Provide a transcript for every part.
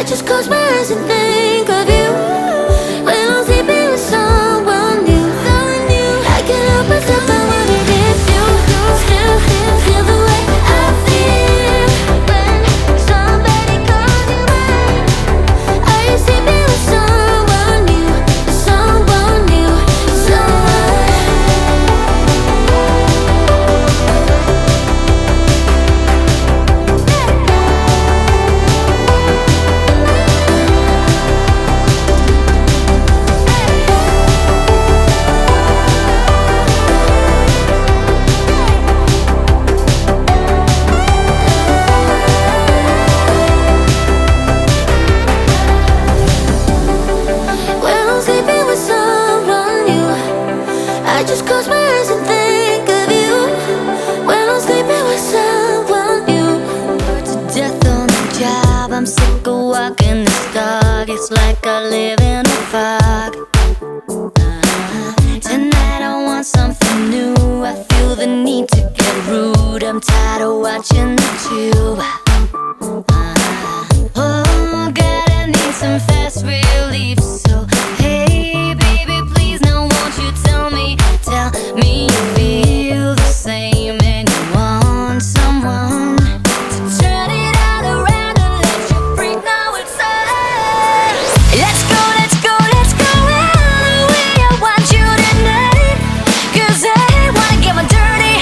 I just close my eyes and think of you when I'm sleeping with someone new. I can't help myself, I wanna get you. Still feel the way I feel when somebody calls you mine. Are you sleeping with someone new? Someone new, I just close my eyes and think of you when I'm sleeping with someone new. To death on the job, I'm sick of walking this dog. It's like I live in a fog. Tonight I want something new. I feel the need to get rude. I'm tired of watching the tube. Oh, God, I need some fast relief. So, hey, baby, please, now won't you tell me you feel the same and you want someone to turn it all around and let you freak. Now it's on. Let's go, let's go, let's go all the way. I want you tonight, 'cause I wanna get my dirty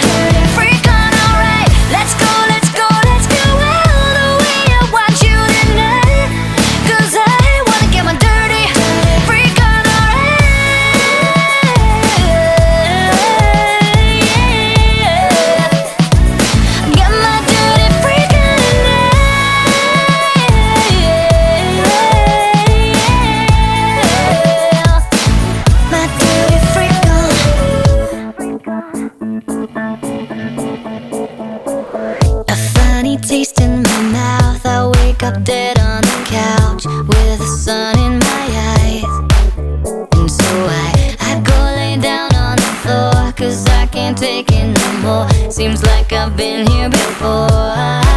freak on, alright. Let's go, let's go, let's go all the way. I want you tonight, 'cause I wanna get my dirty freak on, alright. Get my dirty freak on tonight. My dirty freak on. A funny taste in my mouth. I wake up dead on the couch with the sun in my eyes. And so I go lay down on the floor, 'cause I can't take it no more. Seems like I've been here before.